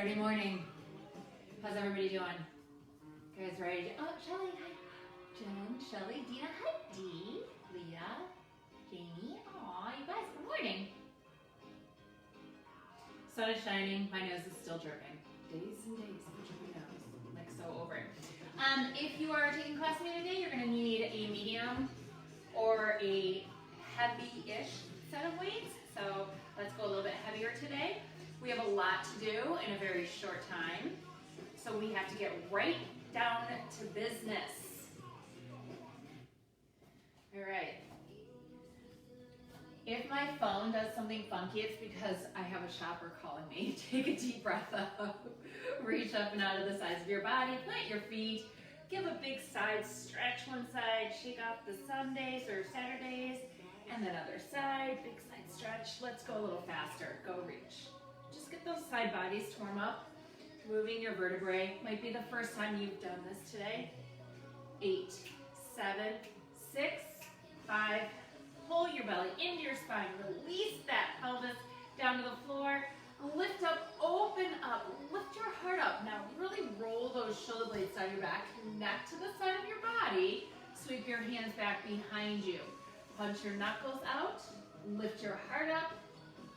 Saturday morning. How's everybody doing? You guys ready? Oh, Shelly, hi. Jen, Shelly, Dina, hi. Dee, Leah, Jamie. Aw, you guys, good morning. Sun is shining. My nose is still dripping. Days and days of a drippy nose. Like so over it. If you are taking class with me today, you're going to need a medium or a heavy-ish set of weights. So let's go a little bit heavier today. We have a lot to do in a very short time. So we have to get right down to business. All right. If my phone does something funky, it's because I have a shopper calling me. Take a deep breath up. Reach up and out of the sides of your body. Plant your feet. Give a big side stretch one side. Shake off the Sundays or Saturdays. And then other side. Big side stretch. Let's go a little faster. Go reach. Just get those side bodies to warm up. Moving your vertebrae. Might be the first time you've done this today. 8, 7, 6, 5. Pull your belly into your spine. Release that pelvis down to the floor. Lift up, open up. Lift your heart up. Now really roll those shoulder blades down your back. Connect to the side of your body. Sweep your hands back behind you. Punch your knuckles out. Lift your heart up.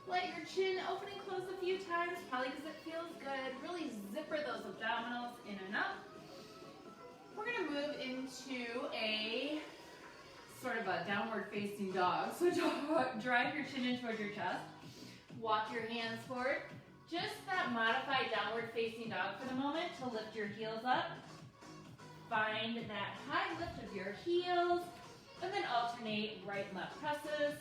Let your chin open and close a few times, probably because it feels good. Really zipper those abdominals in and up. We're going to move into a sort of a downward facing dog. So drive your chin in towards your chest. Walk your hands forward. Just that modified downward facing dog for the moment to lift your heels up. Find that high lift of your heels. And then alternate right and left presses.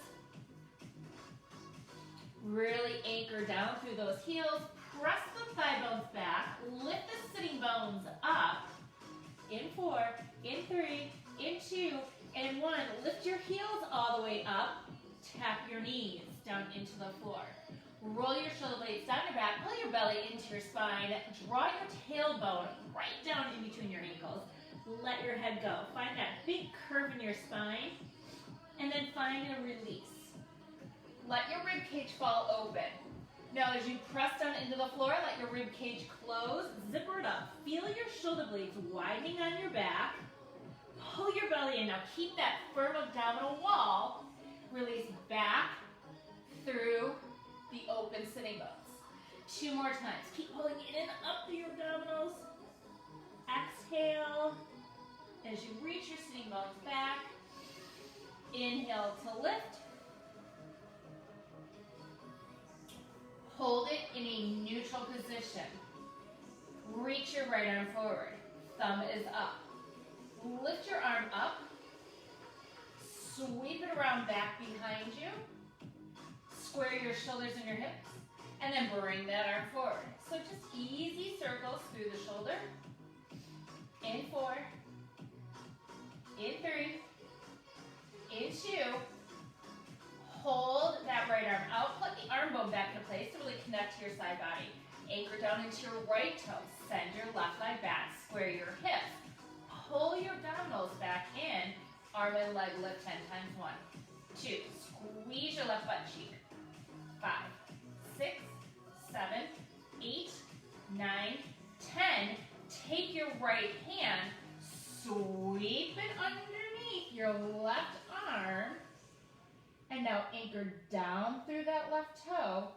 Really anchor down through those heels. Press the thigh bones back. Lift the sitting bones up. In 4, in 3, in 2, and 1. Lift your heels all the way up. Tap your knees down into the floor. Roll your shoulder blades down your back. Pull your belly into your spine. Draw your tailbone right down in between your ankles. Let your head go. Find that big curve in your spine. And then find a release. Let your rib cage fall open. Now as you press down into the floor, let your rib cage close. Zipper it up. Feel your shoulder blades widening on your back. Pull your belly in. Now keep that firm abdominal wall. Release back through the open sitting bones. 2 more times. Keep pulling in and up through your abdominals. Exhale. As you reach your sitting bones back. Inhale to lift. Hold it in a neutral position. Reach your right arm forward. Thumb is up. Lift your arm up. Sweep it around back behind you. Square your shoulders and your hips. And then bring that arm forward. So just easy circles through the shoulder. In 4. In 3. In 2. Hold that right arm out. Put the arm bone back into place to really connect to your side body. Anchor down into your right toe. Send your left leg back. Square your hips. Pull your abdominals back in. Arm and leg lift 10 times. 1, 2. Squeeze your left butt cheek. 5, 6, 7, 8, 9, 10. Take your right hand. Sweep it underneath your left arm. And now anchor down through that left toe.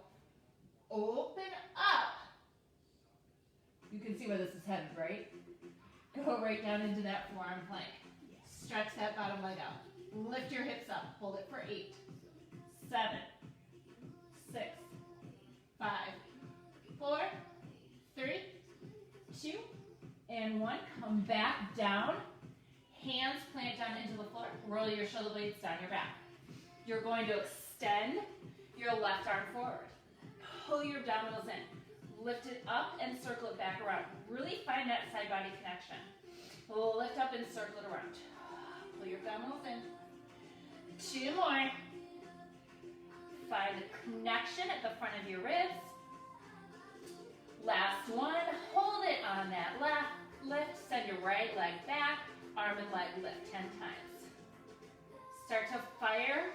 Open up. You can see where this is headed, right? Go right down into that forearm plank. Stretch that bottom leg out. Lift your hips up. Hold it for 8, 7, 6, 5, 4, 3, 2, and 1. Come back down. Hands plant down into the floor. Roll your shoulder blades down your back. You're going to extend your left arm forward. Pull your abdominals in. Lift it up and circle it back around. Really find that side body connection. Lift up and circle it around. Pull your abdominals in. 2 more. Find the connection at the front of your ribs. Last one. Hold it on that left lift. Send your right leg back. Arm and leg lift 10 times. Start to fire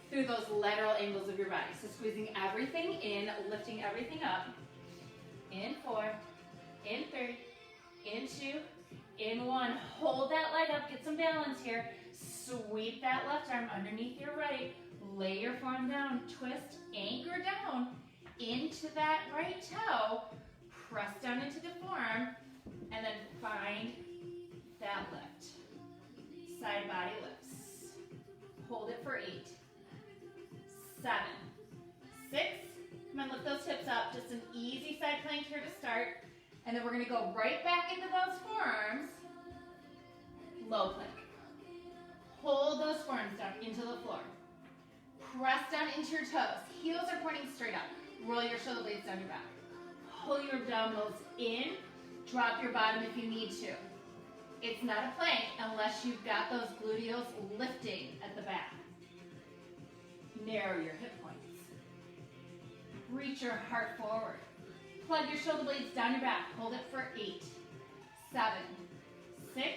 through those lateral angles of your body. So squeezing everything in, lifting everything up. in 4, in 3, in 2, in 1. Hold that leg up, get some balance here. Sweep that left arm underneath your right. Lay your forearm down, twist, anchor down into that right toe. Press down into the forearm, and then find that lift. Side body lifts. Hold it for 8, 7, 6. Come on, lift those hips up. Just an easy side plank here to start. And then we're gonna go right back into those forearms. Low plank. Hold those forearms down into the floor. Press down into your toes. Heels are pointing straight up. Roll your shoulder blades down your back. Pull your abdominals in. Drop your bottom if you need to. It's not a plank unless you've got those gluteals lifting at the back. Narrow your hip points. Reach your heart forward. Plug your shoulder blades down your back. Hold it for 8, 7, 6,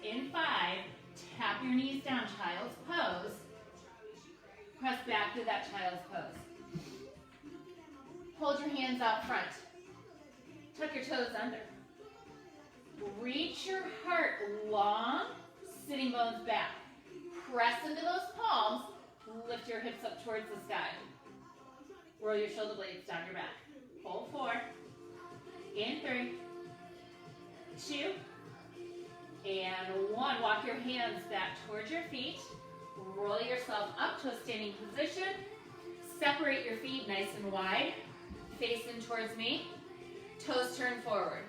in 5. Tap your knees down, child's pose. Press back to that child's pose. Hold your hands out front. Tuck your toes under. Reach your heart long, sitting bones back. Press into those palms. Lift your hips up towards the sky. Roll your shoulder blades down your back. Hold 4, in 3, 2, and 1. Walk your hands back towards your feet. Roll yourself up to a standing position. Separate your feet nice and wide. Face in towards me. Toes turn forward.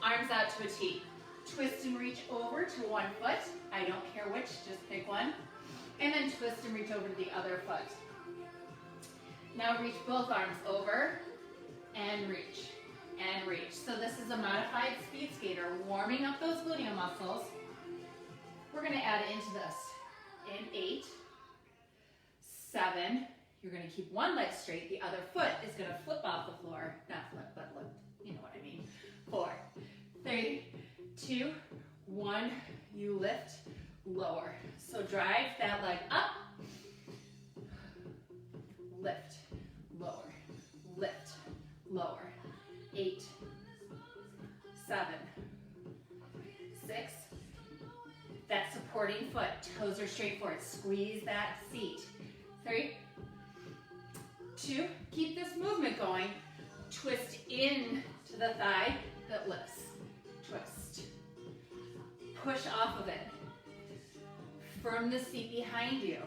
Arms out to a T. Twist and reach over to one foot. I don't care which, just pick one. And then twist and reach over to the other foot. Now reach both arms over and reach and reach. So this is a modified speed skater, warming up those gluteal muscles. We're gonna add it into this. In 8, 7, you're gonna keep one leg straight, the other foot is gonna flip off the floor. Not flip, but lift, you know what I mean. 4, 3, 2, 1, you lift, lower. So drive that leg up, lift, lower, lift, lower. 8, 7, 6, that supporting foot, toes are straight forward, squeeze that seat. 3, 2, keep this movement going, twist in to the thigh that lifts, twist, push off of it, firm the seat behind you,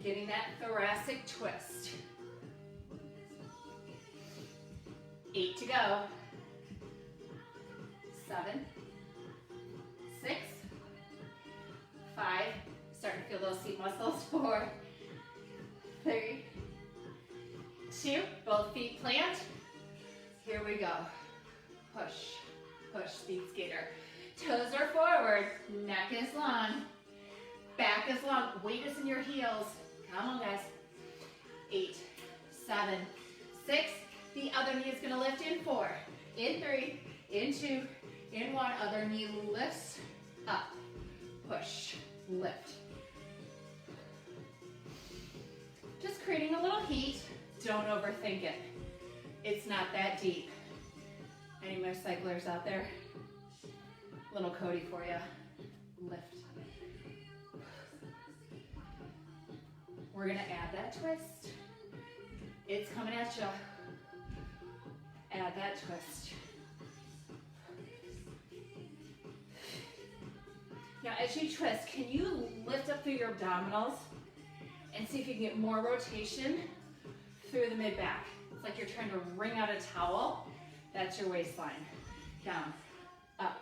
getting that thoracic twist. 8 to go. 7, 6, 5, starting to feel those seat muscles. 4, 3, 2, both feet plant. Here we go. Push, push, speed skater. Toes are forward, neck is long, back is long, weight is in your heels. Come on, guys. 8, 7, 6, the other knee is gonna lift in 4, in 3, in 2, in 1, other knee lifts up, push, lift. Just creating a little heat, don't overthink it. It's not that deep. Any more cyclers out there? Little Cody for you, lift. We're gonna add that twist. It's coming at you. Add that twist. Now as you twist, can you lift up through your abdominals and see if you can get more rotation through the mid-back? It's like you're trying to wring out a towel. That's your waistline. Down, up.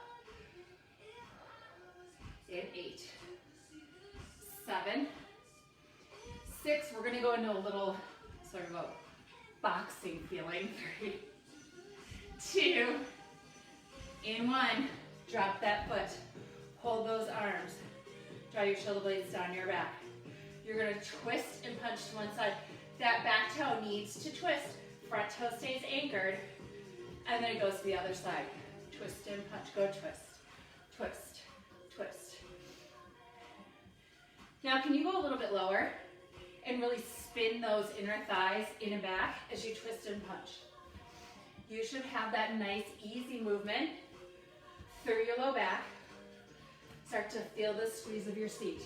In 8, 7, 6. We're gonna go into a little sort of a boxing feeling. 3, 2, in 1. Drop that foot. Hold those arms. Draw your shoulder blades down your back. You're gonna twist and punch to one side. That back toe needs to twist. Front toe stays anchored. And then it goes to the other side. Twist and punch, go twist. Twist, twist. Now can you go a little bit lower and really spin those inner thighs in and back as you twist and punch? You should have that nice, easy movement through your low back. Start to feel the squeeze of your seat.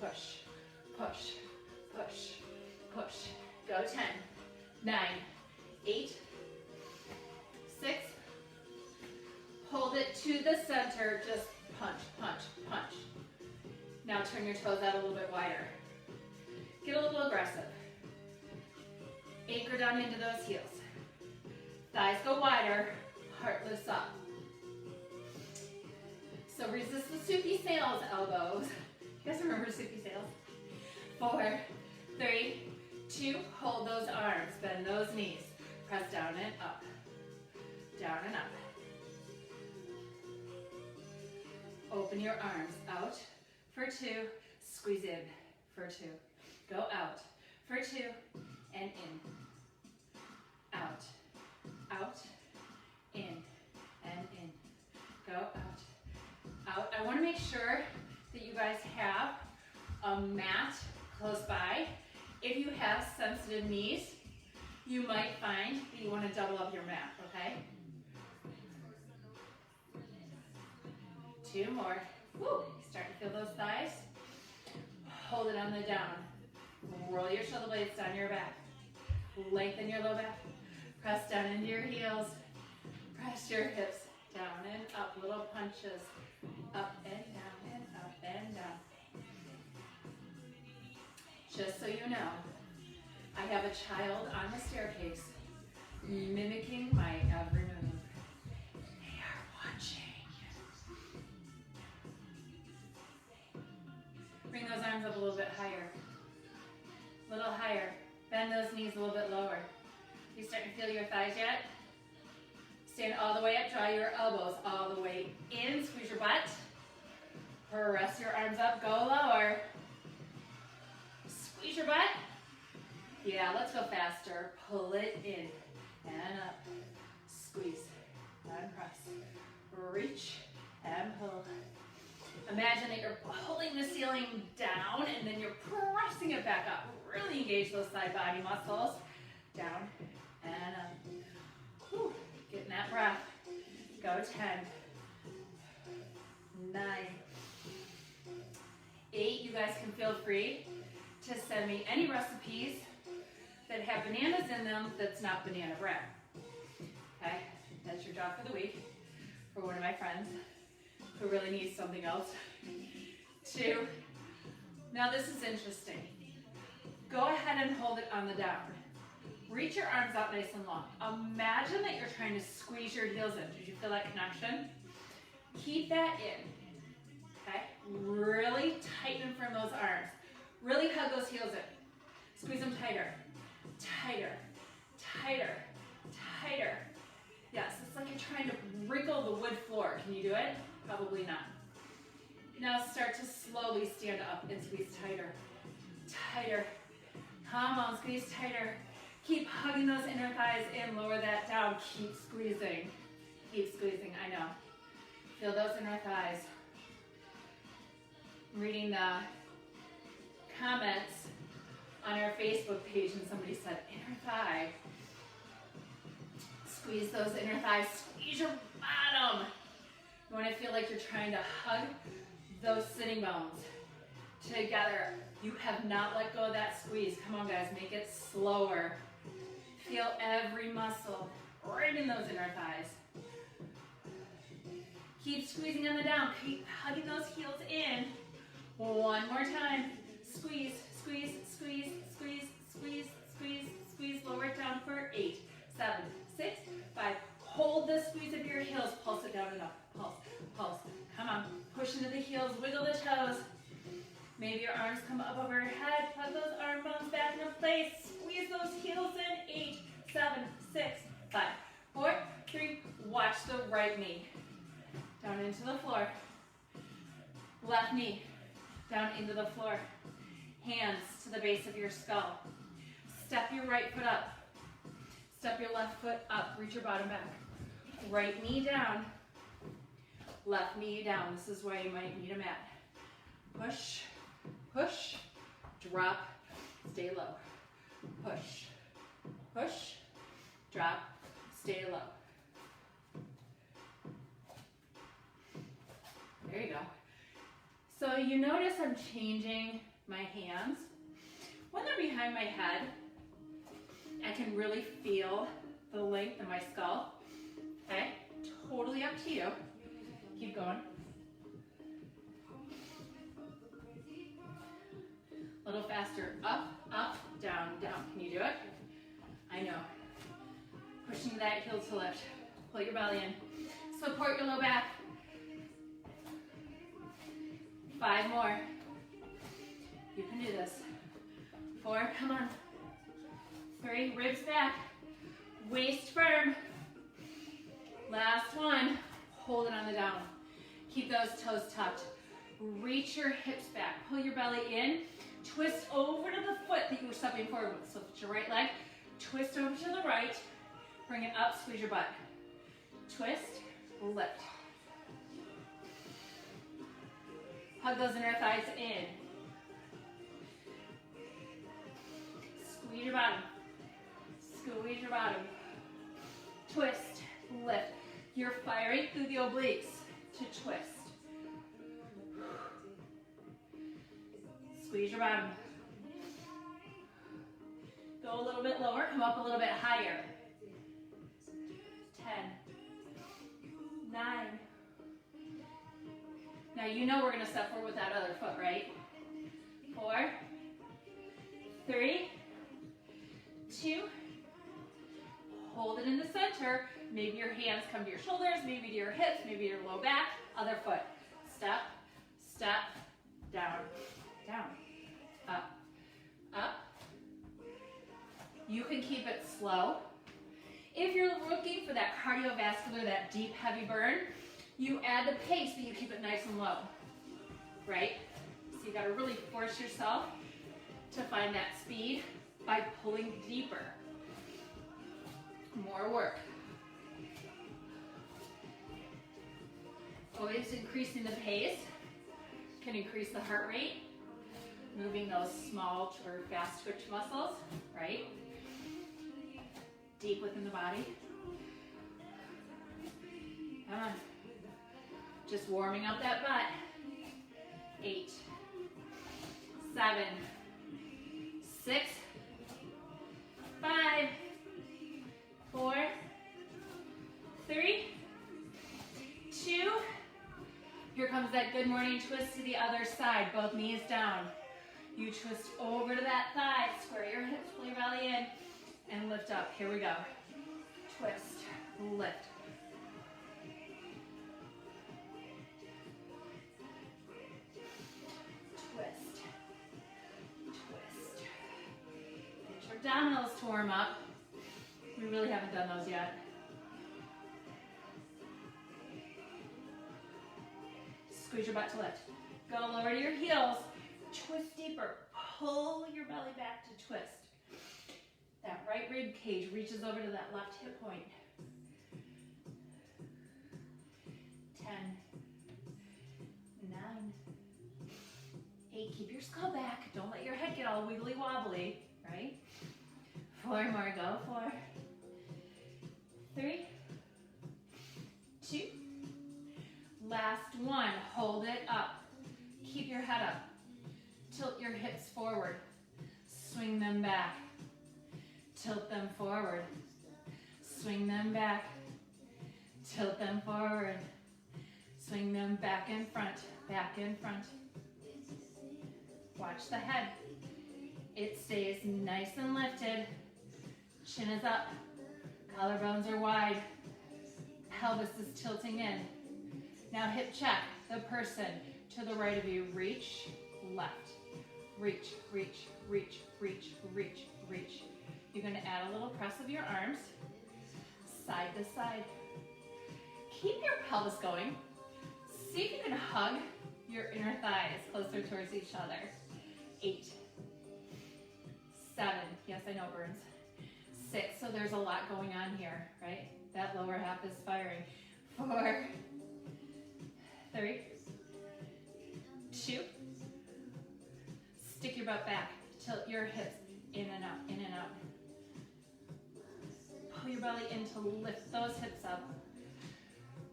Push, push, push, push. Go 10, 9, 8, 6. Hold it to the center. Just punch, punch, punch. Now turn your toes out a little bit wider. Get a little aggressive. Anchor down into those heels. Thighs go wider, heart lifts up. So resist the soupy sails, elbows. You guys remember soupy sails? 4, 3, 2, hold those arms, bend those knees. Press down and up, down and up. Open your arms out for 2, squeeze in for 2. Go out for 2 and in. Out, out, in, and in. Go out, out. I want to make sure that you guys have a mat close by. If you have sensitive knees, you might find that you want to double up your mat, okay? 2 more. Woo. Start to feel those thighs. Hold it on the down. Roll your shoulder blades down your back. Lengthen your low back. Press down into your heels. Press your hips down and up. Little punches. Up and down and up and down. Just so you know, I have a child on the staircase mimicking my every move. They are watching. Bring those arms up a little bit higher. A little higher. Bend those knees a little bit lower. You starting to feel your thighs yet? Stand all the way up. Draw your elbows all the way in. Squeeze your butt. Press your arms up. Go lower. Squeeze your butt. Yeah, let's go faster. Pull it in and up. Squeeze and press. Reach and pull. Imagine that you're pulling the ceiling down and then you're pressing it back up. Really engage those side body muscles. Down and up. Whew. Getting that breath. Go 10, 9, 8. You guys can feel free to send me any recipes that have bananas in them that's not banana bread. Okay, that's your job for the week for one of my friends who really needs something else. 2. Now this is interesting. Go ahead and hold it on the down. Reach your arms out nice and long. Imagine that you're trying to squeeze your heels in. Did you feel that connection? Keep that in. Okay? Really tighten from those arms. Really hug those heels in. Squeeze them tighter. Tighter. Tighter. Tighter. Yes, it's like you're trying to wrinkle the wood floor. Can you do it? Probably not. Now start to slowly stand up and squeeze tighter. Tighter. Come on, squeeze tighter. Keep hugging those inner thighs in. Lower that down. Keep squeezing. Keep squeezing, I know. Feel those inner thighs. I'm reading the comments on our Facebook page and somebody said, inner thigh. Squeeze those inner thighs. Squeeze your bottom. You want to feel like you're trying to hug those sitting bones together. You have not let go of that squeeze. Come on, guys, make it slower. Feel every muscle right in those inner thighs. Keep squeezing on the down. Keep hugging those heels in. One more time. Squeeze, squeeze, squeeze, squeeze, squeeze, squeeze, squeeze. Lower it down for 8, 7, 6, 5. Hold the squeeze of your heels. Pulse it down and up. Pulse, pulse. Come on. Push into the heels. Wiggle the toes. Maybe your arms come up over your head. Plug those arm bones back into place. Squeeze those heels in. 8, 7, 6, 5, 4, 3. Watch the right knee. Down into the floor. Left knee. Down into the floor. Hands to the base of your skull. Step your right foot up. Step your left foot up. Reach your bottom back. Right knee down. Left knee down. This is why you might need a mat. Push, push, drop, stay low. Push, push, drop, stay low. There you go. So you notice I'm changing my hands. When they're behind my head, I can really feel the length of my skull. Okay, totally up to you. Keep going. A little faster. Up, up, down, down. Can you do it? I know. Pushing that heel to lift. Pull your belly in. Support your low back. 5 more. You can do this. 4, come on. 3, ribs back. Waist firm. Last one. Hold it on the down. Keep those toes tucked. Reach your hips back. Pull your belly in. Twist over to the foot that you were stepping forward with. So lift your right leg. Twist over to the right. Bring it up. Squeeze your butt. Twist. Lift. Hug those inner thighs in. Squeeze your bottom. Squeeze your bottom. Twist. Lift. You're firing through the obliques to twist. Squeeze your bottom. Go a little bit lower, come up a little bit higher. 10, 9. Now you know we're gonna step forward with that other foot, right? 4, 3, 2. Hold it in the center. Maybe your hands come to your shoulders, maybe to your hips, maybe your low back. Other foot. Step, step, down, down, up, up. You can keep it slow. If you're looking for that cardiovascular, that deep, heavy burn, you add the pace, but you keep it nice and low, right? So you gotta really force yourself to find that speed by pulling deeper. More work. Always increasing the pace can increase the heart rate, moving those small or fast twitch muscles, right? Deep within the body. Come on. Just warming up that butt. 8, 7, 6, 5, 4, 3, 2. Here comes that good morning twist to the other side. Both knees down. You twist over to that thigh. Square your hips, pull your belly in, and lift up. Here we go. Twist, lift. Twist, twist. Get your abdominals to warm up. We really haven't done those yet. Squeeze your butt to lift. Go lower to your heels. Twist deeper. Pull your belly back to twist. That right rib cage reaches over to that left hip point. 10, 9, 8. Keep your skull back. Don't let your head get all wiggly wobbly, right? 4 more. Go. 4, 3, 2. Last one. Hold it up. Keep your head up. Tilt your hips forward. Swing them back. Tilt them forward. Swing them back. Tilt them forward. Swing them back in front. Back in front. Watch the head. It stays nice and lifted. Chin is up. Collarbones are wide. Pelvis is tilting in. Now hip check. The person to the right of you. Reach, left. Reach, reach, reach, reach, reach, reach. You're going to add a little press of your arms. Side to side. Keep your pelvis going. See if you can hug your inner thighs closer towards each other. 8, 7. Yes, I know, burns. 6. So there's a lot going on here, right? That lower half is firing. 4, 3, 2. Stick your butt back. Tilt your hips in and out, in and out. Pull your belly in to lift those hips up.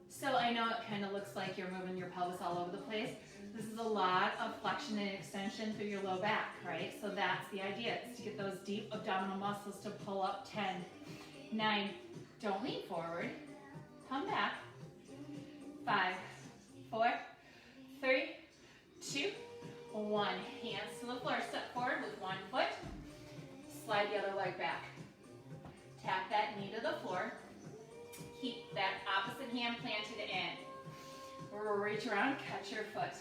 So I know it kind of looks like you're moving your pelvis all over the place. This is a lot of flexion and extension through your low back, right? So that's the idea, is to get those deep abdominal muscles to pull up. 10, 9, don't lean forward, come back. 5, 4, 3, 2, 1. Hands to the floor, step forward with one foot, slide the other leg back. Tap that knee to the floor. Keep that opposite hand planted in. Reach around, catch your foot.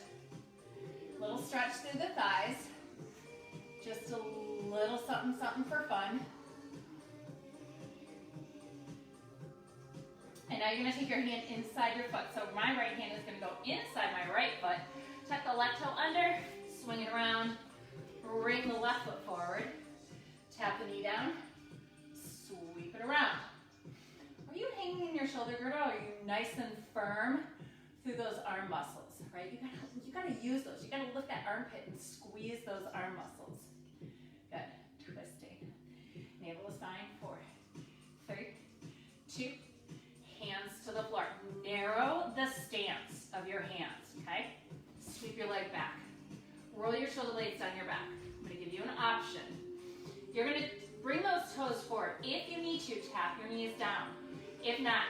Little stretch through the thighs. Just a little something, something for fun. And now you're gonna take your hand inside your foot. So my right hand is gonna go inside my right foot. Tuck the left toe under, swing it around, bring the left foot forward. Tap the knee down, sweep it around. Are you hanging in your shoulder girdle? Or are you nice and firm through those arm muscles, right? You gotta use those. You gotta lift that armpit and squeeze those arm muscles. Good, twisting. Navel to spine, 4, 3, 2, hands to the floor. Narrow the stance of your hands, okay? Sweep your leg back. Roll your shoulder blades down your back. I'm gonna give you an option. You're gonna bring those toes forward. If you need to, tap your knees down. If not,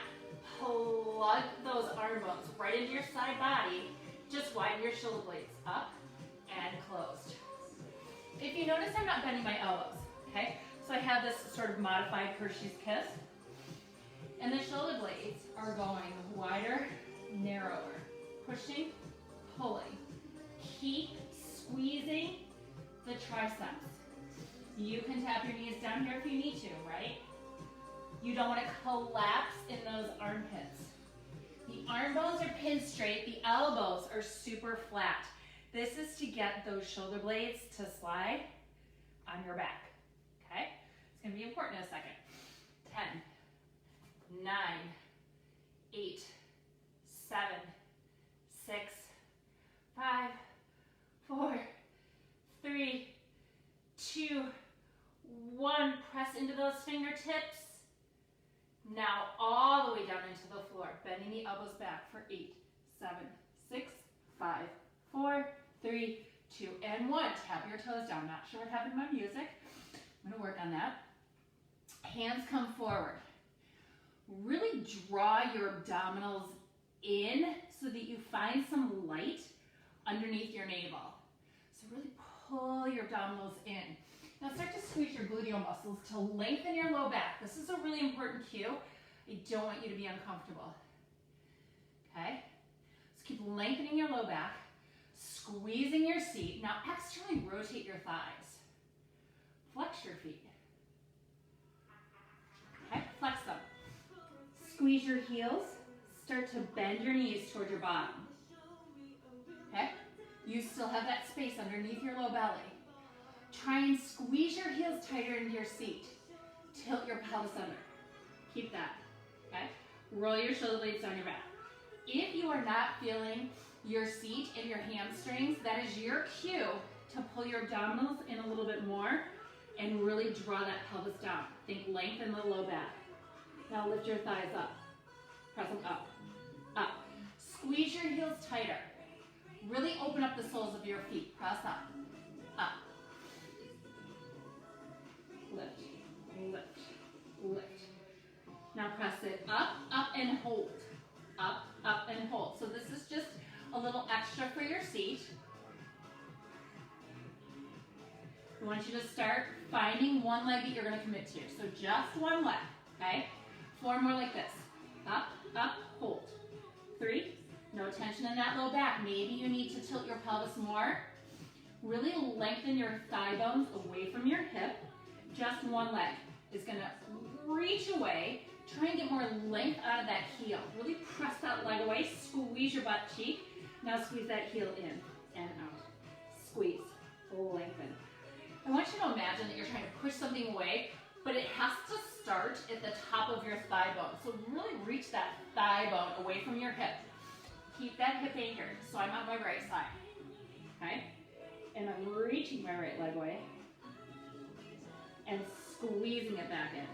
plug those arm bones right into your side body. Just widen your shoulder blades up and closed. If you notice, I'm not bending my elbows, okay? So I have this sort of modified Hershey's kiss. And the shoulder blades are going wider, narrower. Pushing, pulling. Keep squeezing the triceps. You can tap your knees down here if you need to, right? You don't want to collapse in those armpits. The arm bones are pinned straight. The elbows are super flat. This is to get those shoulder blades to slide on your back, okay? It's going to be important in a second. 10, 9, 8, 7, 6, 5, 4, 3, 2, 1. Press into those fingertips. Now all the way down into the floor, bending the elbows back for 8, 7, 6, 5, 4, 3, 2, and 1. Tap your toes down. Not sure what happened to my music. I'm going to work on that. Hands come forward. Really draw your abdominals in so that you find some light underneath your navel. So really pull your abdominals in. Now start to squeeze your gluteal muscles to lengthen your low back. This is a really important cue. I don't want you to be uncomfortable. Okay? So keep lengthening your low back, squeezing your seat. Now externally rotate your thighs. Flex your feet. Okay? Flex them. Squeeze your heels. Start to bend your knees toward your bottom. Okay? You still have that space underneath your low belly. Try and squeeze your heels tighter into your seat. Tilt your pelvis under. Keep that, okay? Roll your shoulder blades down your back. If you are not feeling your seat and your hamstrings, that is your cue to pull your abdominals in a little bit more and really draw that pelvis down. Think lengthen the low back. Now lift your thighs up. Press them up, up. Squeeze your heels tighter. Really open up the soles of your feet. Press up, up. Lift, lift, lift. Now press it up, up, and hold. Up, up, and hold. So this is just a little extra for your seat. I want you to start finding one leg that you're going to commit to. So just one leg, okay? 4 more like this. Up, up, hold. 3, no tension in that low back. Maybe you need to tilt your pelvis more. Really lengthen your thigh bones away from your hip. Just one leg is going to reach away. Try and get more length out of that heel. Really press that leg away. Squeeze your butt cheek. Now squeeze that heel in and out. Squeeze. Lengthen. I want you to imagine that you're trying to push something away, but it has to start at the top of your thigh bone. So really reach that thigh bone away from your hip. Keep that hip anchored. So I'm on my right side. Okay? And I'm reaching my right leg away and squeezing it back in.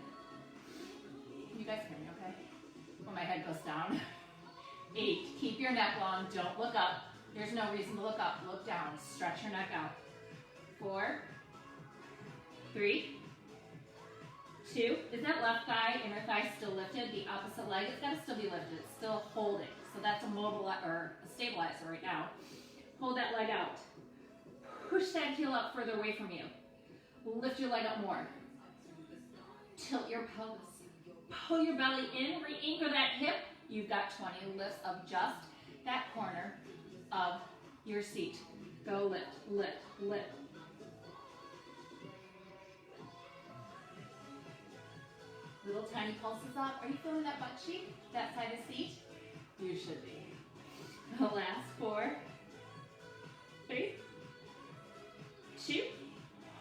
You leg goes down. 8, keep your neck long, don't look up. There's no reason to look up, look down, stretch your neck out. 4, 3, 2, is that left thigh, inner thigh still lifted? The opposite leg is gonna still be lifted, it's still holding. So that's a or a stabilizer right now. Hold that leg out. Push that heel up further away from you. Lift your leg up more. Tilt your pelvis. Pull your belly in, re-anchor that hip. You've got 20 lifts of just that corner of your seat. Go lift, lift, lift. Little tiny pulses up. Are you feeling that butt cheek? That side of the seat? You should be. The last 4, 3, 2,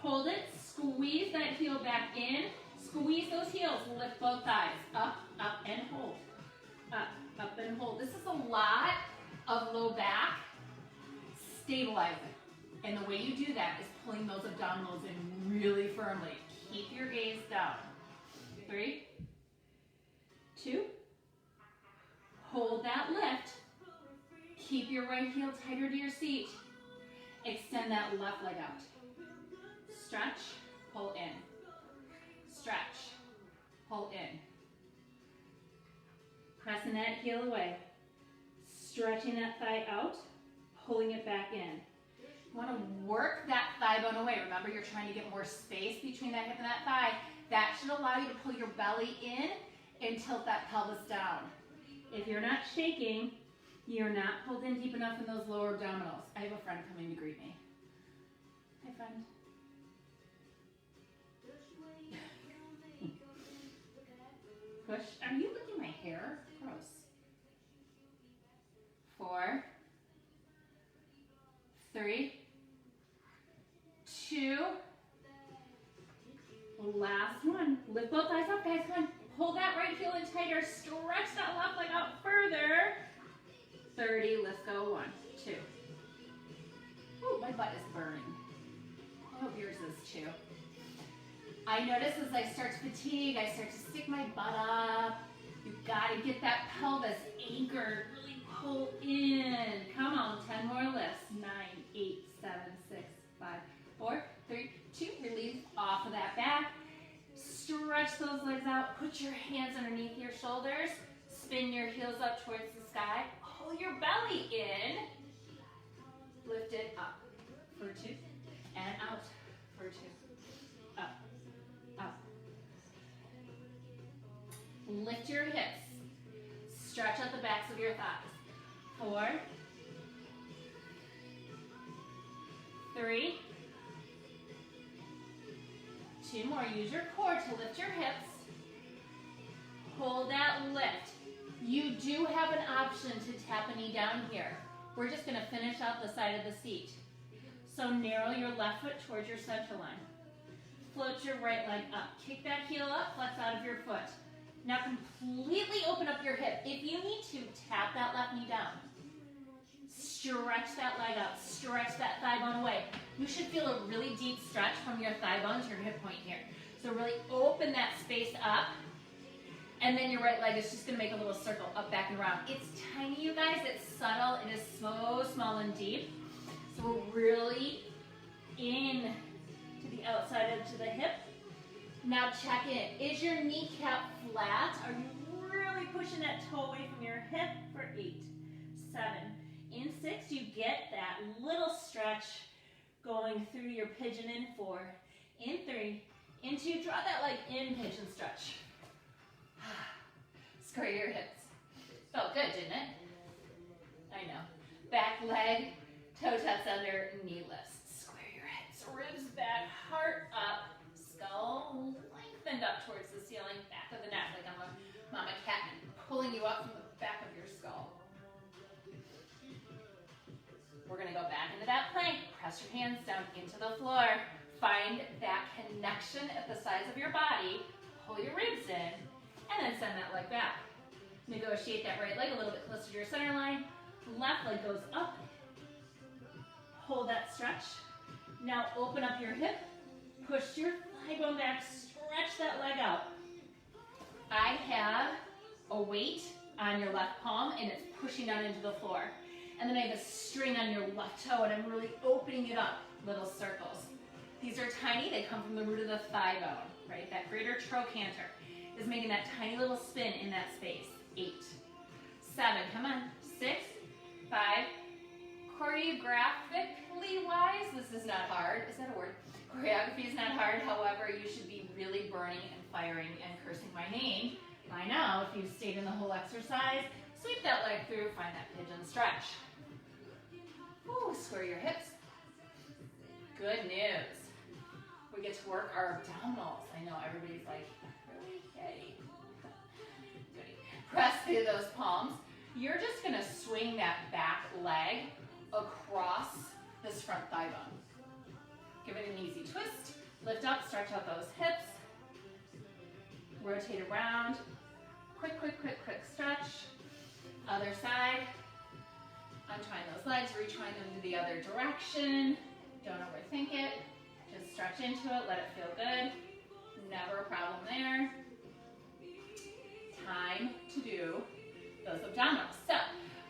hold it, squeeze that heel back in, squeeze those heels, lift both thighs, up, up, and hold. Up, up, and hold. This is a lot of low back stabilizing. And the way you do that is pulling those abdominals in really firmly. Keep your gaze down. 3, 2, hold that lift. Keep your right heel tighter to your seat. Extend that left leg out. Stretch, pull in. Stretch, pull in. Pressing that heel away. Stretching that thigh out, pulling it back in. You want to work that thigh bone away. Remember, you're trying to get more space between that hip and that thigh. That should allow you to pull your belly in and tilt that pelvis down. If you're not shaking, you're not pulled in deep enough in those lower abdominals. I have a friend coming to greet me. Hi, friend. Push. Are you licking my hair? Gross. 4, 3, 2, last one. Lift both thighs up, guys. Come on. Pull that right heel in tighter. Stretch that left leg out further. 30. Let's go. 1, 2. Ooh, my butt is burning. I hope yours is too. I notice as I start to fatigue, I start to stick my butt up. You've got to get that pelvis anchored. Really pull in. Come on. 10 more lifts. 9, 8, 7, 6, 5, 4, 3, 2. Release off of that back. Stretch those legs out. Put your hands underneath your shoulders. Spin your heels up towards the sky. Pull your belly in. Lift it up for 2. And out for 2. Up. Up. Lift your hips. Stretch out the backs of your thighs. 4, 3, 2 more. Use your core to lift your hips. Hold that lift. You do have an option to tap a knee down here. We're just going to finish out the side of the seat. So narrow your left foot towards your center line. Float your right leg up. Kick that heel up, flex out of your foot. Now completely open up your hip. If you need to, tap that left knee down. Stretch that leg out. Stretch that thigh bone away. You should feel a really deep stretch from your thigh bone to your hip point here. So really open that space up. And then your right leg is just going to make a little circle up, back, and around. It's tiny, you guys. It's subtle. It is so small and deep. So we're really in to the outside edge of the hip. Now check in. Is your kneecap flat? Are you really pushing that toe away from your hip for 8, 7. In 6, you get that little stretch going through your pigeon in 4. In 3. In 2, draw that leg in, pigeon stretch. Square your hips. Felt good, didn't it? I know. Back leg, toe taps under, knee lifts. Square your hips, ribs back, heart up, skull lengthened up towards the ceiling, back of the neck like I'm a mama cat, pulling you up from the back of your skull. We're going to go back into that plank. Press your hands down into the floor. Find that connection at the sides of your body. Pull your ribs in. And then send that leg back. Negotiate that right leg a little bit closer to your center line. Left leg goes up. Hold that stretch. Now open up your hip. Push your thigh bone back. Stretch that leg out. I have a weight on your left palm and it's pushing down into the floor. And then I have a string on your left toe and I'm really opening it up, little circles. These are tiny, they come from the root of the thigh bone, right? That greater trochanter is making that tiny little spin in that space. 8, 7, come on, 6, 5. Choreographically wise, this is not hard. Is that a word? Choreography is not hard, however, you should be really burning and firing and cursing my name by now if you've stayed in the whole exercise. Sweep that leg through, find that pigeon stretch. Ooh, square your hips. Good news. We get to work our abdominals. I know everybody's like, really? Yay. Goody. Press through those palms. You're just gonna swing that back leg across this front thigh bone. Give it an easy twist. Lift up, stretch out those hips. Rotate around. Quick stretch. Other side. Untwine those legs, retwine them to the other direction. Don't overthink it. Just stretch into it, let it feel good. Never a problem there. Time to do those abdominals. So,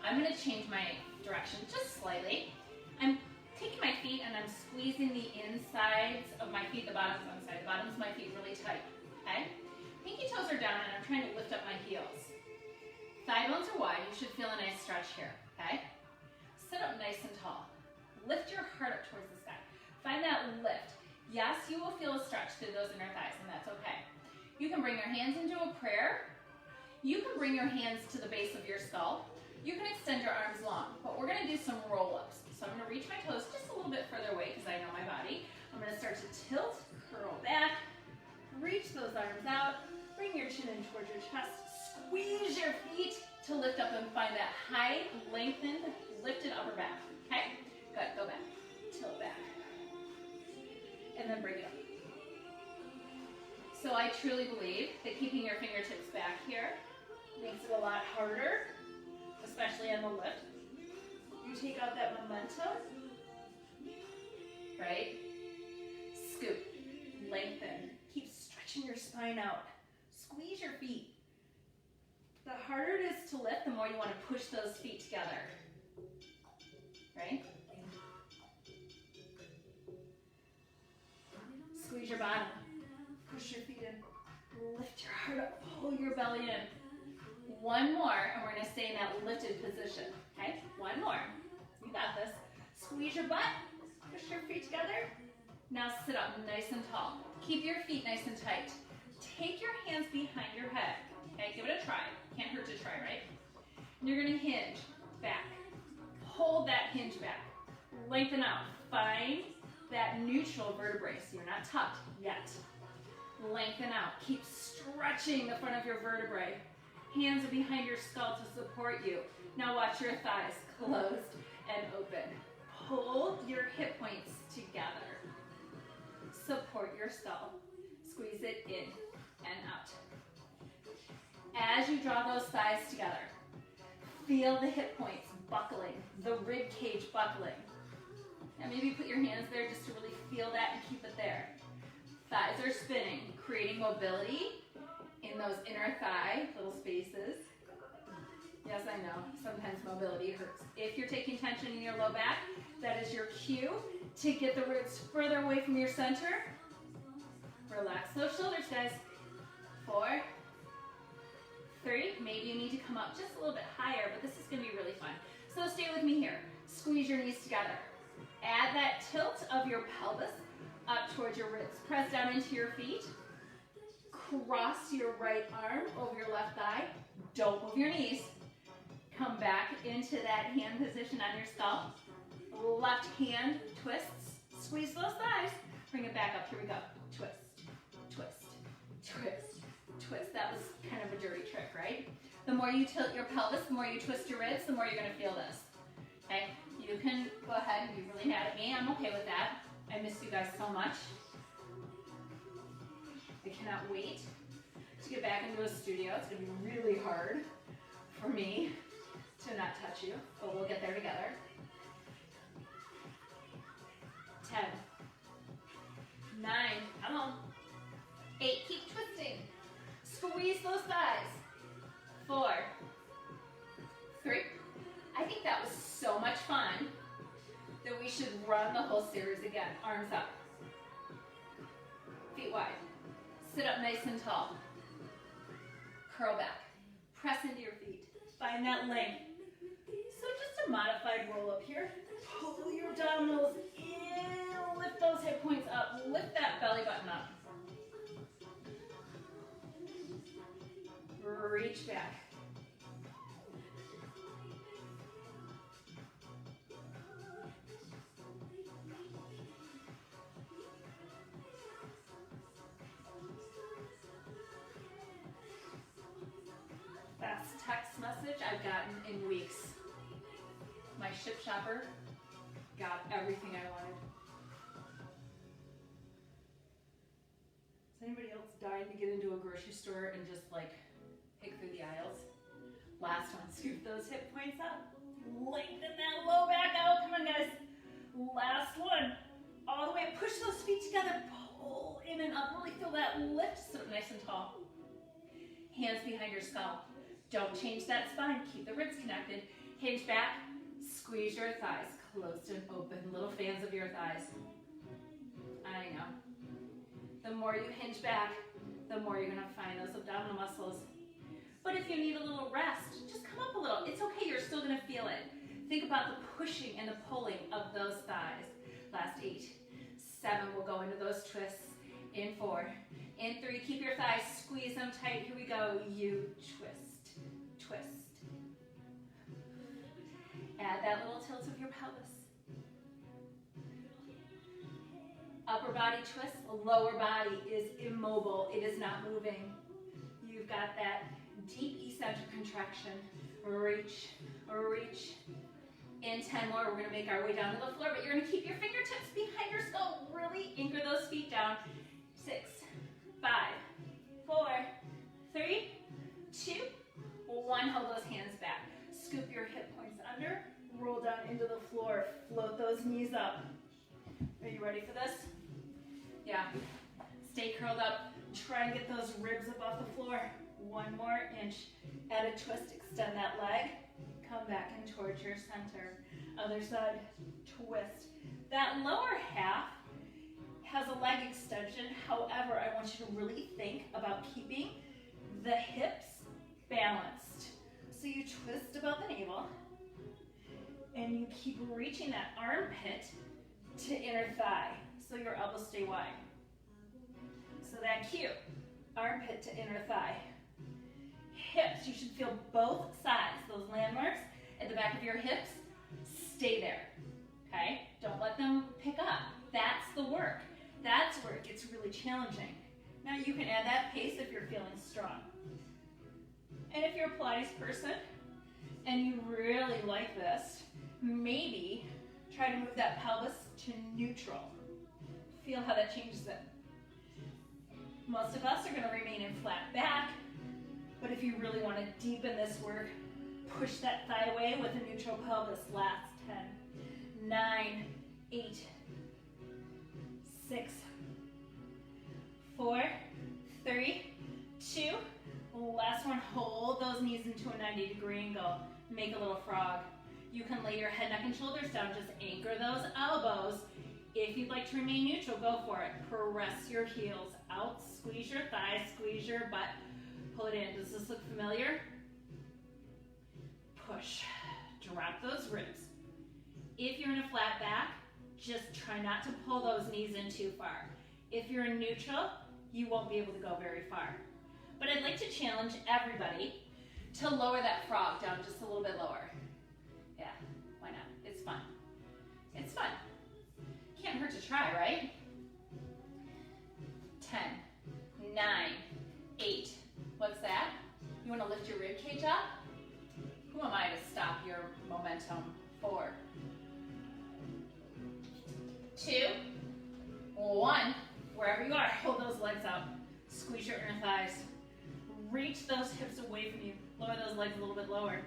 I'm gonna change my direction just slightly. I'm taking my feet and I'm squeezing the insides of my feet, the bottoms on the side. The bottoms of my feet really tight, okay? Pinky toes are down and I'm trying to lift up my heels. Thigh bones are wide, you should feel a nice stretch here, okay? Sit up nice and tall. Lift your heart up towards the sky. Find that lift. Yes, you will feel a stretch through those inner thighs, and that's okay. You can bring your hands into a prayer. You can bring your hands to the base of your skull. You can extend your arms long, but we're gonna do some roll-ups. So I'm gonna reach my toes just a little bit further away because I know my body. I'm gonna start to tilt, curl back, reach those arms out, bring your chin in towards your chest, squeeze your feet to lift up and find that high, lengthened, lifted upper back, okay? Good, go back, tilt back, and then bring it up. So I truly believe that keeping your fingertips back here makes it a lot harder, especially on the lift. You take out that momentum, right? Scoop, lengthen, keep stretching your spine out. Squeeze your feet. The harder it is to lift, the more you want to push those feet together, right? Squeeze your bottom, push your feet in, lift your heart up, pull your belly in. One more, and we're gonna stay in that lifted position, okay? One more, you got this. Squeeze your butt, push your feet together. Now sit up nice and tall. Keep your feet nice and tight. Take your hands behind your head, okay? Give it a try, can't hurt to try, right? And you're gonna hinge back. Hold that hinge back. Lengthen out, find that neutral vertebrae, so you're not tucked yet. Lengthen out, keep stretching the front of your vertebrae. Hands are behind your skull to support you. Now watch your thighs closed and open. Pull your hip points together. Support your skull. Squeeze it in and out. As you draw those thighs together, feel the hip points buckling, the rib cage buckling. And maybe put your hands there just to really feel that and keep it there. Thighs are spinning, creating mobility in those inner thigh little spaces. Yes, I know, sometimes mobility hurts. If you're taking tension in your low back, that is your cue to get the ribs further away from your center. Relax those shoulders, guys. 4, 3, maybe you need to come up just a little bit higher, but this is gonna be really fun. So stay with me here. Squeeze your knees together. Add that tilt of your pelvis up towards your ribs. Press down into your feet. Cross your right arm over your left thigh. Don't move your knees. Come back into that hand position on your skull. Left hand twists. Squeeze those thighs. Bring it back up. Here we go. Twist, twist, twist, twist. That was kind of a dirty trick, right? The more you tilt your pelvis, the more you twist your ribs, the more you're going to feel this. Okay? You can go ahead and be really mad at me. I'm okay with that. I miss you guys so much. I cannot wait to get back into a studio. It's going to be really hard for me to not touch you, but we'll get there together. 10, 9, come on. 8, keep twisting. Squeeze those thighs. 4, so much fun that we should run the whole series again. Arms up. Feet wide. Sit up nice and tall. Curl back. Press into your feet. Find that length. So just a modified roll up here. Pull your abdominals in. Lift those hip points up. Lift that belly button up. Reach back. Best text message I've gotten in weeks. My ship shopper got everything I wanted. Is anybody else dying to get into a grocery store and just like pick through the aisles? Last one, scoop those hip points up. Lengthen that low back out. Come on, guys. Last one. All the way. Push those feet together. Pull in and up. Really feel that lift. Sit up nice and tall. Hands behind your skull. Don't change that spine. Keep the ribs connected. Hinge back. Squeeze your thighs. Closed and open. Little fans of your thighs. I know. The more you hinge back, the more you're going to find those abdominal muscles. But if you need a little rest, just come up a little. It's okay, you're still going to feel it. Think about the pushing and the pulling of those thighs. Last 8, 7, we'll go into those twists. In 4, in 3, keep your thighs, squeeze them tight. Here we go. You twist, twist. Add that little tilt of your pelvis. Upper body twist, lower body is immobile. It is not moving. You've got that deep eccentric contraction. Reach, reach. In 10 more, we're going to make our way down to the floor, but you're going to keep your fingertips behind your skull. Really anchor those feet down. 6, 5, 4, 3, 2, 1. Hold those hands back. Scoop your hip points under. Roll down into the floor. Float those knees up. Are you ready for this? Yeah. Stay curled up. Try and get those ribs up off the floor. 1 more inch. Add a twist. Extend that leg. Come back in towards your center. Other side. Twist. That lower half has a leg extension. However, I want you to really think about keeping the hips balanced. So you twist above the navel. And you keep reaching that armpit to inner thigh. So your elbows stay wide. So that cue, armpit to inner thigh. Hips, you should feel both sides. Those landmarks at the back of your hips, stay there, okay? Don't let them pick up. That's the work. That's where it gets really challenging. Now you can add that pace if you're feeling strong. And if you're a Pilates person and you really like this, maybe try to move that pelvis to neutral. Feel how that changes it. Most of us are going to remain in flat back, but if you really want to deepen this work, push that thigh away with a neutral pelvis. Last 10, 9, 8, 6, 4, 3, 2, last one. Hold those knees into a 90-degree angle. Make a little frog. You can lay your head, neck, and shoulders down. Just anchor those elbows. If you'd like to remain neutral, go for it. Press your heels out. Squeeze your thighs. Squeeze your butt. Pull it in. Does this look familiar? Push. Drop those ribs. If you're in a flat back, just try not to pull those knees in too far. If you're in neutral, you won't be able to go very far. But I'd like to challenge everybody to lower that frog down just a little bit lower. Yeah, why not? It's fun. It's fun. Can't hurt to try, right? 10, 9, 8. What's that? You want to lift your rib cage up? Who am I to stop your momentum? 4, 2, 1. Wherever you are, hold those legs out. Squeeze your inner thighs. Reach those hips away from you. Lower those legs a little bit lower.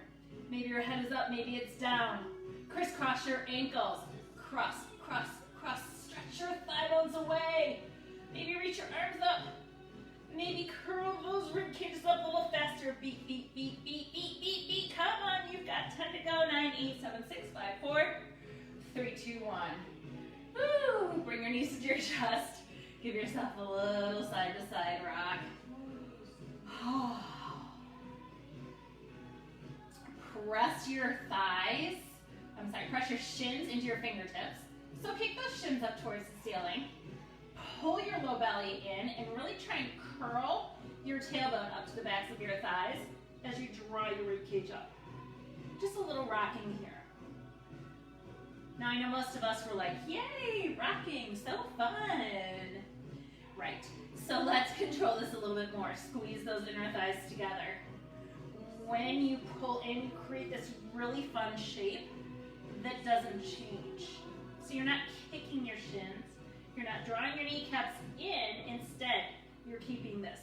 Maybe your head is up, maybe it's down. Crisscross your ankles. Cross, cross, cross. Stretch your thigh bones away. Maybe reach your arms up. Maybe curl those rib cages up a little faster. Beat, beat, beat, beat, beat, beat, beat. Come on, you've got 10 to go. 9, 8, 7, 6, 5, 4, 3, 2, 1. Woo! Bring your knees to your chest. Give yourself a little side to side rock. Press your thighs. Press your shins into your fingertips. So kick those shins up towards the ceiling. Pull your low belly in and really try and curl your tailbone up to the backs of your thighs as you draw your ribcage up. Just a little rocking here. Now I know most of us were like, yay, rocking, so fun. Right, so let's control this a little bit more. Squeeze those inner thighs together. When you pull in, create this really fun shape that doesn't change. So you're not kicking your shins, you're not drawing your kneecaps in, instead you're keeping this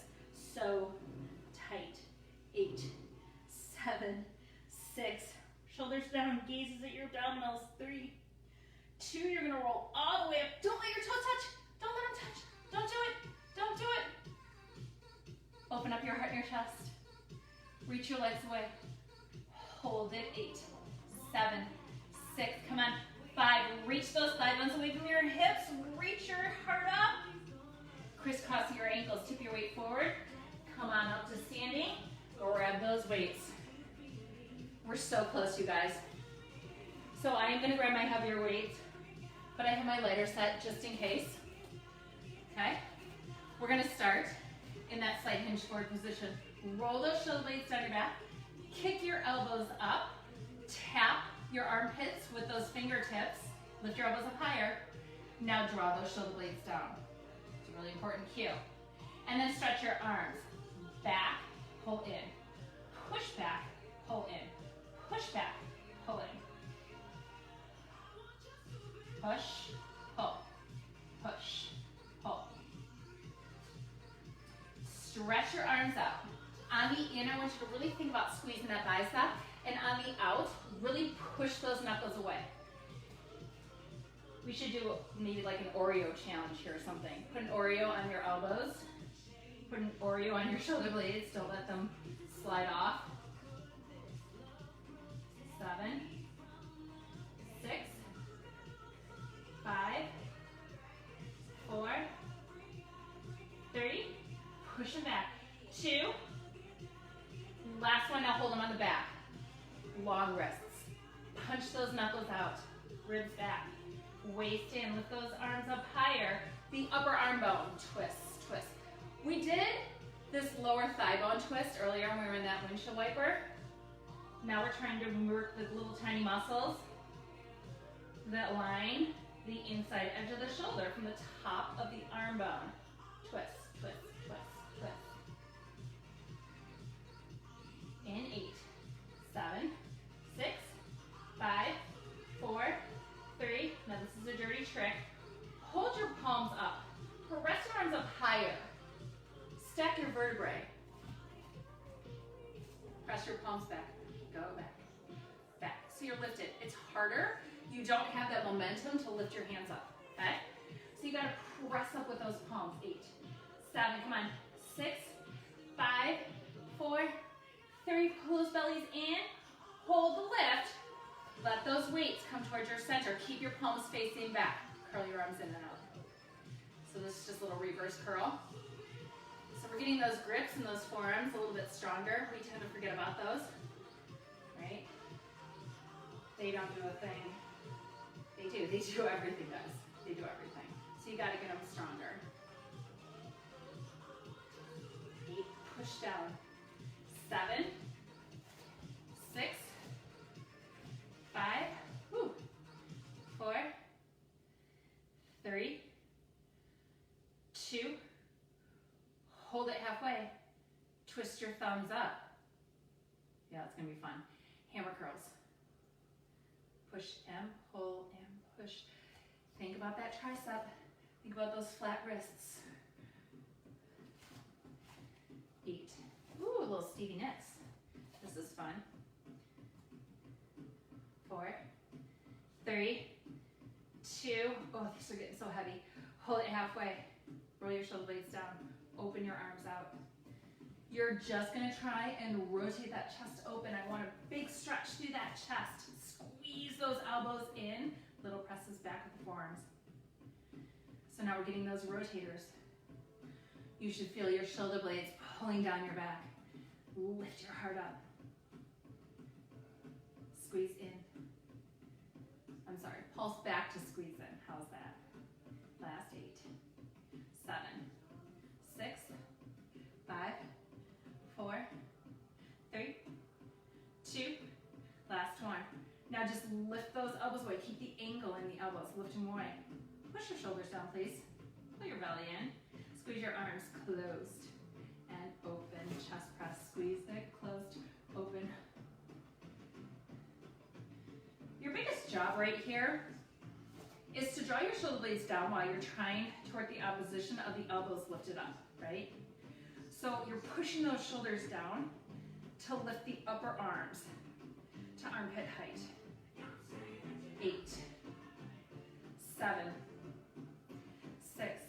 so tight. 8, 7, 6, shoulders down, gazes at your abdominals. 3, 2, you're gonna roll all the way up. Don't let your toes touch, don't let them touch. Don't do it, don't do it. Open up your heart and your chest. Reach your legs away. Hold it. 8, 7, 6, come on. 5, reach those thigh bones away from your hips. Reach your heart up. Crisscross your ankles, tip your weight forward. Come on up to standing. Grab those weights. We're so close, you guys. So I am gonna grab my heavier weights, but I have my lighter set just in case. Okay? We're gonna start in that side hinge forward position. Roll those shoulder blades down your back. Kick your elbows up. Tap your armpits with those fingertips. Lift your elbows up higher. Now draw those shoulder blades down. It's a really important cue. And then stretch your arms. Back, pull in. Push back, pull in. Push back, pull in. Push, pull, push, pull. Stretch your arms out. On the in, I want you to really think about squeezing that bicep, and on the out, really push those knuckles away. We should do maybe like an Oreo challenge here or something. Put an Oreo on your elbows. Put an Oreo on your shoulder blades. Don't let them slide off. 7, 6, 5, 4, 3, push them back. 2, last one, now hold them on the back. Long wrists. Punch those knuckles out. Ribs back. Waist in, lift those arms up higher. The upper arm bone, twist, twist. We did this lower thigh bone twist earlier when we were in that windshield wiper. Now we're trying to work the little tiny muscles that line the inside edge of the shoulder from the top of the arm bone. Twist, twist, twist, twist. In 8, 7, 6, 5, 4, 3. Now this is a dirty trick. Hold your palms up. Press your arms up higher. Stack your vertebrae. Press your palms back. Go back. Back. So you're lifted. It's harder. You don't have that momentum to lift your hands up. Okay? So you gotta press up with those palms. 8, 7, come on. 6, 5, 4, 3. Pull those bellies in. Hold the lift. Let those weights come towards your center. Keep your palms facing back. Curl your arms in and out. So this is just a little reverse curl. So we're getting those grips and those forearms a little bit stronger. We tend to forget about those, right? They don't do a thing. They do. They do everything, guys. They do everything. So you got to get them stronger. 8, push down. 7, 6, 5, 4, 3, 2, hold it halfway. Twist your thumbs up. Yeah, it's gonna be fun. Hammer curls. Push M, pull M, push. Think about that tricep. Think about those flat wrists. 8. Ooh, a little Stevie Nicks. This is fun. 4, 3, 2. Oh, these are getting so heavy. Hold it halfway. Roll your shoulder blades down. Open your arms out. You're just gonna try and rotate that chest open. I want a big stretch through that chest. Squeeze those elbows in. Little presses back with the forearms. So now we're getting those rotators. You should feel your shoulder blades pulling down your back. Lift your heart up. Squeeze in. I'm sorry, pulse back to squeeze in. How's that? Last 8, 7, 6, 5, 4, 3, 2, last one. Now just lift those elbows away. Keep the angle in the elbows. Lift them away. Push your shoulders down, please. Pull your belly in. Squeeze your arms closed and open. Chest press. Squeeze it closed, open. Your biggest job right here is to draw your shoulder blades down while you're trying toward the opposition of the elbows lifted up, right? So you're pushing those shoulders down to lift the upper arms to armpit height. 8, 7, 6,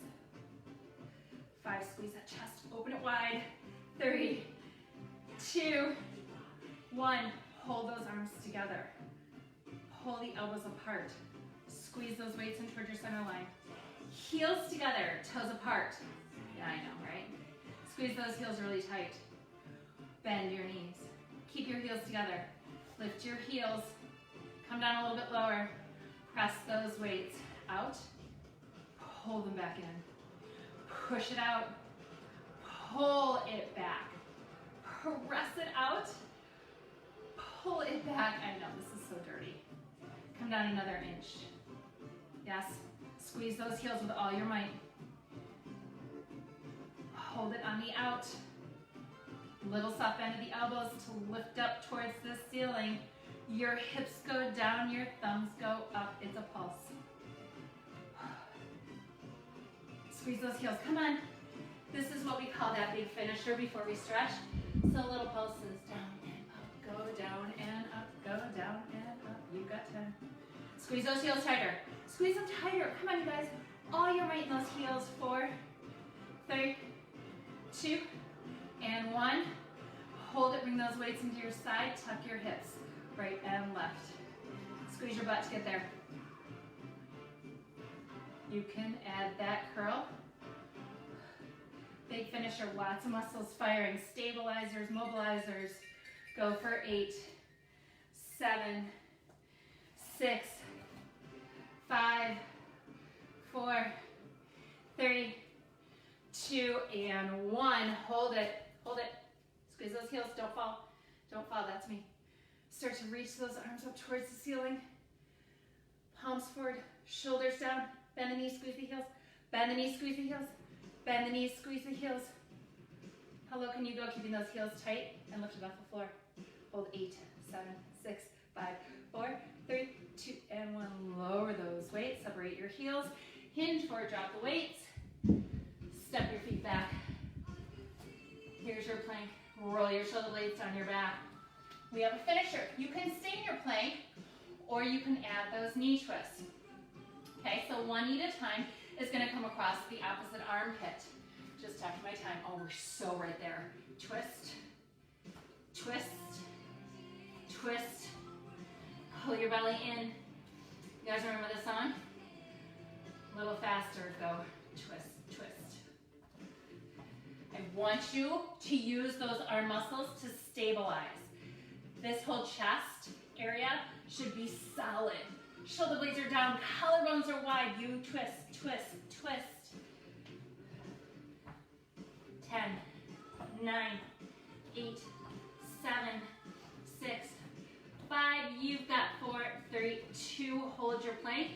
5, squeeze that chest, open it wide. 3, 2, 1, hold those arms together. Pull the elbows apart. Squeeze those weights in towards your center line. Heels together, toes apart. Yeah, I know, right? Squeeze those heels really tight. Bend your knees. Keep your heels together. Lift your heels. Come down a little bit lower. Press those weights out. Pull them back in. Push it out. Pull it back. Press it out. Pull it back. I know, this is so dirty. Come down another inch. Yes. Squeeze those heels with all your might. Hold it on the out. Little soft bend of the elbows to lift up towards the ceiling. Your hips go down, your thumbs go up. It's a pulse. Squeeze those heels. Come on. This is what we call that big finisher before we stretch. So little pulses down and up, go down and up, go down and up. You've got 10. Squeeze those heels tighter. Squeeze them tighter. Come on, you guys. All your might in those heels. 4, 3, 2, and 1. Hold it. Bring those weights into your side. Tuck your hips. Right and left. Squeeze your butt to get there. You can add that curl. Big finisher, lots of muscles firing. Stabilizers, mobilizers. Go for 8, 7, 6, 5, 4, 3, 2, and 1. Hold it, hold it. Squeeze those heels, don't fall. Don't fall, that's me. Start to reach those arms up towards the ceiling. Palms forward, shoulders down. Bend the knees, squeeze the heels. Bend the knees, squeeze the heels. Bend the knees, squeeze the heels. How low can you go, keeping those heels tight and lifted off the floor? Hold 8, 7, 6, 5, 4, 3, 2, and 1. Lower those weights, separate your heels. Hinge forward, drop the weights. Step your feet back. Here's your plank. Roll your shoulder blades down your back. We have a finisher. You can stay in your plank or you can add those knee twists. Okay, so one knee at a time is going to come across the opposite armpit. Just after my time. Oh, we're so right there. Twist, twist, twist. Pull your belly in. You guys remember this song? A little faster. Go twist, twist. I want you to use those arm muscles to stabilize. This whole chest area should be solid. Shoulder blades are down, collarbones are wide. You twist, twist, twist. 10, 9, 8, 7, 6, 5. You've got 4, 3, 2. Hold your plank.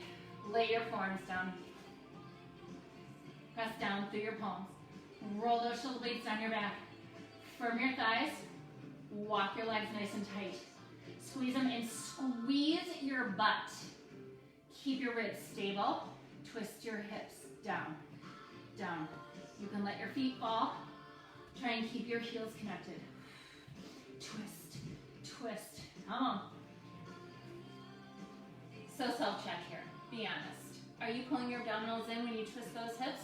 Lay your forearms down. Press down through your palms. Roll those shoulder blades down your back. Firm your thighs. Walk your legs nice and tight. Squeeze them and squeeze your butt. Keep your ribs stable. Twist your hips down, down. You can let your feet fall. Try and keep your heels connected. Twist, twist. Come on. So self-check here. Be honest. Are you pulling your abdominals in when you twist those hips?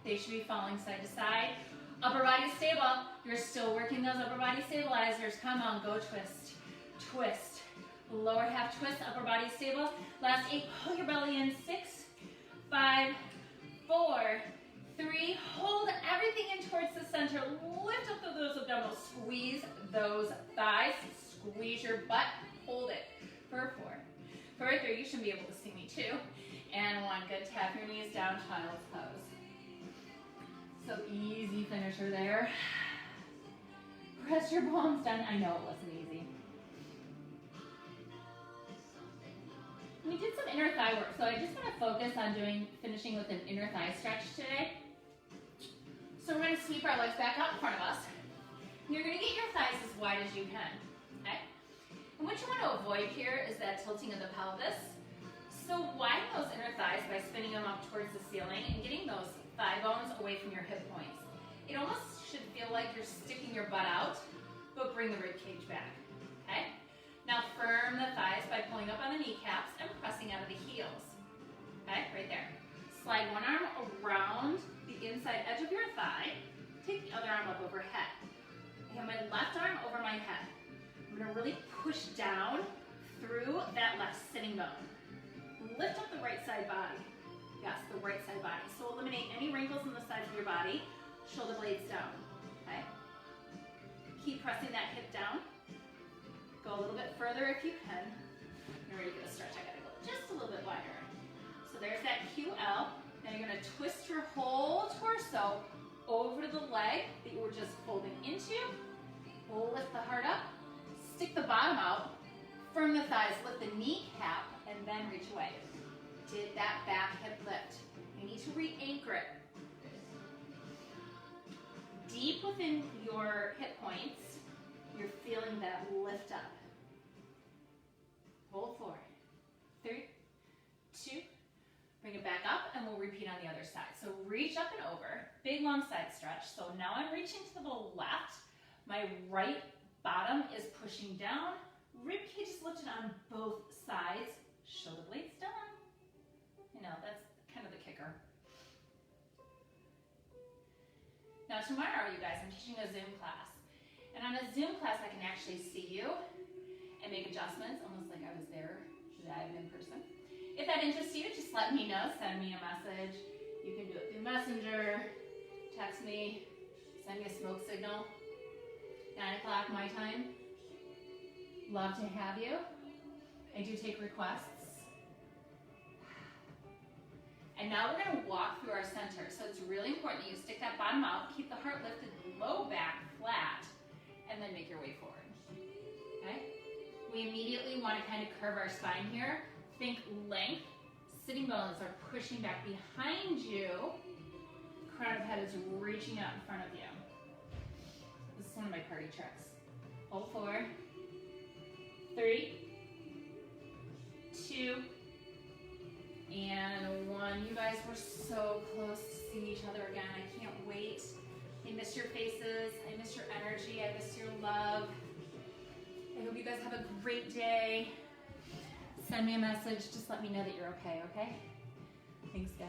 They should be falling side to side. Upper body stable. You're still working those upper body stabilizers. Come on, go twist. Twist. Lower half twist, upper body stable. Last 8, pull your belly in. 6, 5, 4, 3. Hold everything in towards the center. Lift up those abdominals. Squeeze those thighs. Squeeze your butt. Hold it for 4. For 3, you should be able to see me too. And 1, good. Tap your knees down, child's pose. So easy finisher there. Press your palms down. I know it wasn't easy. We did some inner thigh work, so I just want to focus on finishing with an inner thigh stretch today. So we're going to sweep our legs back out in front of us. You're going to get your thighs as wide as you can, okay? And what you want to avoid here is that tilting of the pelvis. So widen those inner thighs by spinning them up towards the ceiling and getting those thigh bones away from your hip points. It almost should feel like you're sticking your butt out, but bring the rib cage back, okay? Now firm the thighs by pulling up on the kneecaps and pressing out of the heels, okay? Right there. Slide one arm around the inside edge of your thigh. Take the other arm up overhead. I have my left arm over my head. I'm gonna really push down through that left sitting bone. Lift up the right side body. Yes, the right side body. So eliminate any wrinkles in the sides of your body. Shoulder blades down, okay? Keep pressing that hip down. Go a little bit further if you can. You're ready to get a stretch. I gotta go just a little bit wider. So there's that QL. Now you're gonna twist your whole torso over the leg that you were just folding into. Lift the heart up. Stick the bottom out. Firm the thighs. Lift the kneecap and then reach away. Did that back hip lift. You need to re-anchor it. Deep within your hip points, you're feeling that lift up. Hold 4, 3, 2, bring it back up, and we'll repeat on the other side. So reach up and over, big long side stretch. So now I'm reaching to the left. My right bottom is pushing down. Rib cage is lifted on both sides. Shoulder blades down. You know, that's kind of the kicker. Now tomorrow, you guys, I'm teaching a Zoom class. And on a Zoom class, I can actually see you and make adjustments, almost like I was there live in person. If that interests you, just let me know. Send me a message. You can do it through Messenger, text me, send me a smoke signal. 9 o'clock my time. Love to have you. I do take requests. And now we're going to walk through our center. So it's really important that you stick that bottom out, keep the heart lifted, low back flat, and then make your way forward. Okay? We immediately want to kind of curve our spine here. Think length. Sitting bones are pushing back behind you. Crown of head is reaching out in front of you. This is one of my party tricks. Hold 4, 3, 2, and 1. You guys were so close to seeing each other again. I can't wait. I miss your faces. I miss your energy. I miss your love. I hope you guys have a great day. Send me a message. Just let me know that you're okay, okay? Thanks, guys.